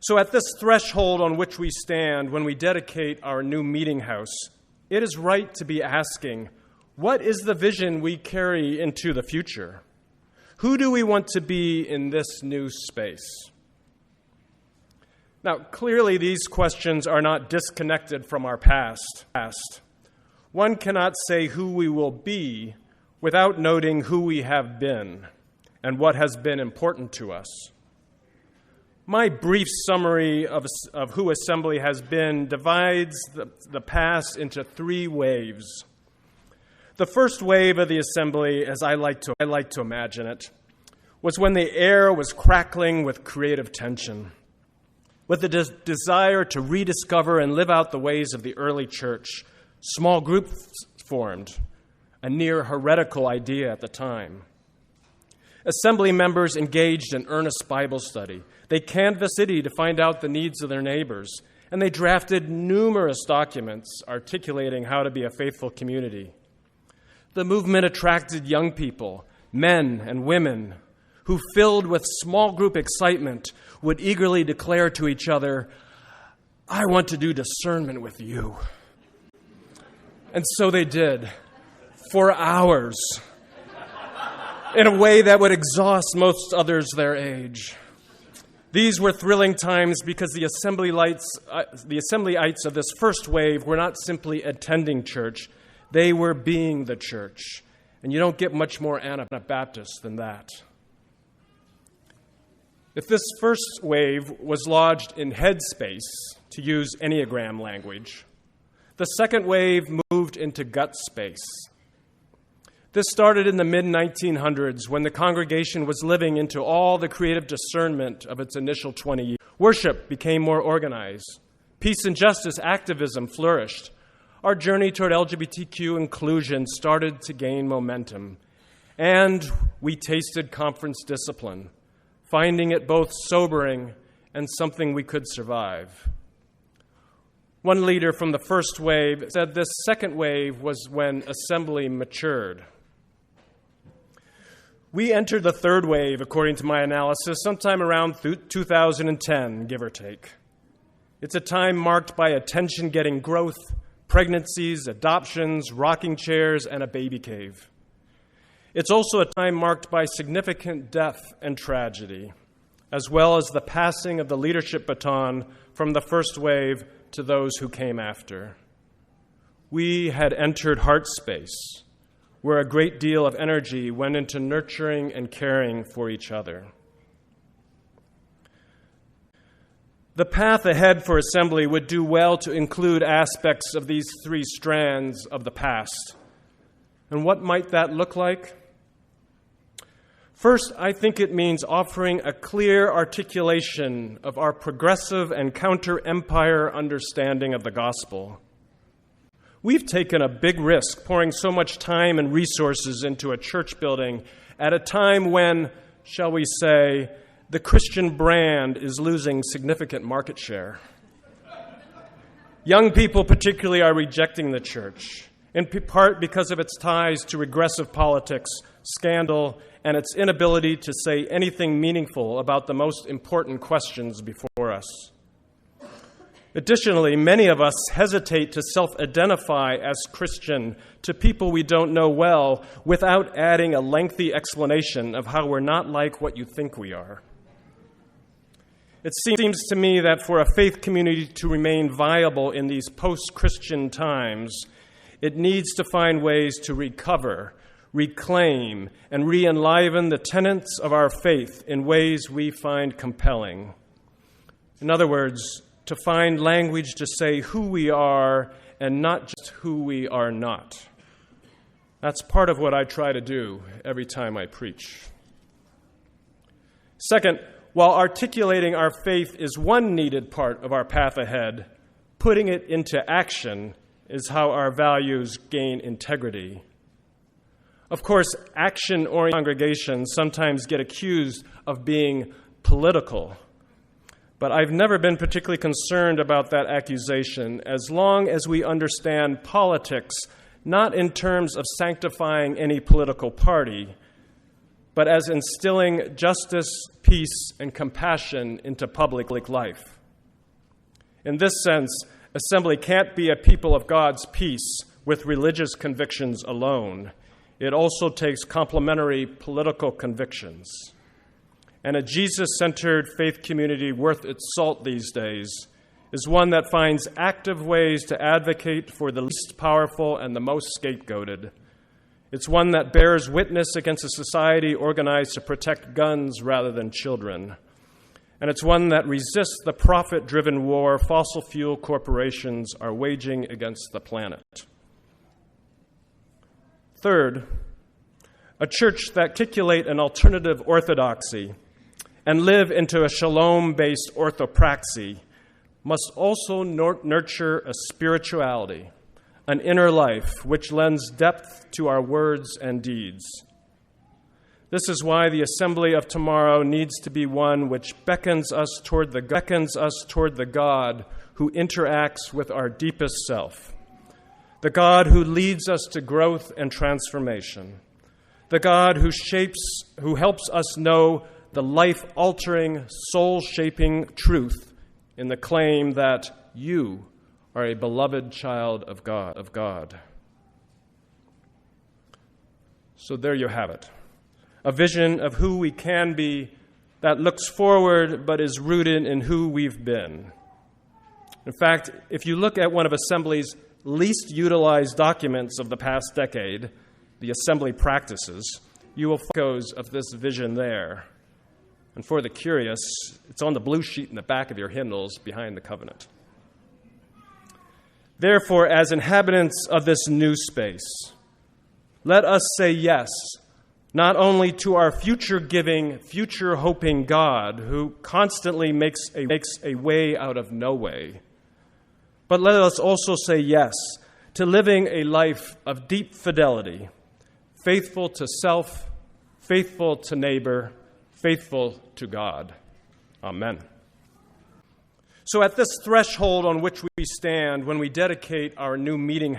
So at this threshold on which we stand when we dedicate our new meeting house, it is right to be asking, what is the vision we carry into the future? Who do we want to be in this new space? Now, clearly these questions are not disconnected from our past. One cannot say who we will be without noting who we have been and what has been important to us. My brief summary of who Assembly has been divides the past into three waves. The first wave of the Assembly, as I like to imagine it, was when the air was crackling with creative tension, with the desire to rediscover and live out the ways of the early church. Small groups formed, a near heretical idea at the time. Assembly members engaged in earnest Bible study. They canvassed the city to find out the needs of their neighbors, and they drafted numerous documents articulating how to be a faithful community. The movement attracted young people, men and women, who, filled with small group excitement, would eagerly declare to each other, "I want to do discernment with you." And so they did, for hours, in a way that would exhaust most others their age. These were thrilling times because the Assemblyites of this first wave were not simply attending church, they were being the church. And you don't get much more Anabaptist than that. If this first wave was lodged in headspace, to use Enneagram language, the second wave moved into gut space. This started in the mid-1900s when the congregation was living into all the creative discernment of its initial 20 years. Worship became more organized. Peace and justice activism flourished. Our journey toward LGBTQ inclusion started to gain momentum. And we tasted conference discipline, finding it both sobering and something we could survive. One leader from the first wave said this second wave was when Assembly matured. We entered the third wave, according to my analysis, sometime around 2010, give or take. It's a time marked by attention-getting growth, pregnancies, adoptions, rocking chairs, and a baby cave. It's also a time marked by significant death and tragedy, as well as the passing of the leadership baton from the first wave to those who came after. We had entered heart space, where a great deal of energy went into nurturing and caring for each other. The path ahead for Assembly would do well to include aspects of these three strands of the past. And what might that look like? First, I think it means offering a clear articulation of our progressive and counter-empire understanding of the gospel. We've taken a big risk pouring so much time and resources into a church building at a time when, shall we say, the Christian brand is losing significant market share. Young people particularly are rejecting the church, in part because of its ties to regressive politics, scandal, and its inability to say anything meaningful about the most important questions before us. Additionally, many of us hesitate to self-identify as Christian to people we don't know well without adding a lengthy explanation of how we're not like what you think we are. It seems to me that for a faith community to remain viable in these post-Christian times, it needs to find ways to recover, reclaim, and re-enliven the tenets of our faith in ways we find compelling. In other words, to find language to say who we are and not just who we are not. That's part of what I try to do every time I preach. Second, while articulating our faith is one needed part of our path ahead, putting it into action is how our values gain integrity. Of course, action-oriented congregations sometimes get accused of being political, but I've never been particularly concerned about that accusation as long as we understand politics not in terms of sanctifying any political party, but as instilling justice, peace, and compassion into public life. In this sense, Assembly can't be a people of God's peace with religious convictions alone. It also takes complementary political convictions. And a Jesus-centered faith community worth its salt these days is one that finds active ways to advocate for the least powerful and the most scapegoated. It's one that bears witness against a society organized to protect guns rather than children. And it's one that resists the profit-driven war fossil fuel corporations are waging against the planet. Third, a church that articulate an alternative orthodoxy and live into a shalom-based orthopraxy must also nurture a spirituality, an inner life which lends depth to our words and deeds. This is why the assembly of tomorrow needs to be one which beckons us toward the God who interacts with our deepest self, the God who leads us to growth and transformation, the God who helps us know the life-altering, soul-shaping truth in the claim that you are a beloved child of God. So there you have it. A vision of who we can be that looks forward but is rooted in who we've been. In fact, if you look at one of Assembly's least utilized documents of the past decade, the Assembly Practices, you will find echoes of this vision there. And for the curious, it's on the blue sheet in the back of your hymnals behind the covenant. Therefore, as inhabitants of this new space, let us say yes, not only to our future-giving, future-hoping God who constantly makes a way out of no way, but let us also say yes to living a life of deep fidelity, faithful to self, faithful to neighbor, faithful to God. Amen. So at this threshold on which we stand when we dedicate our new meeting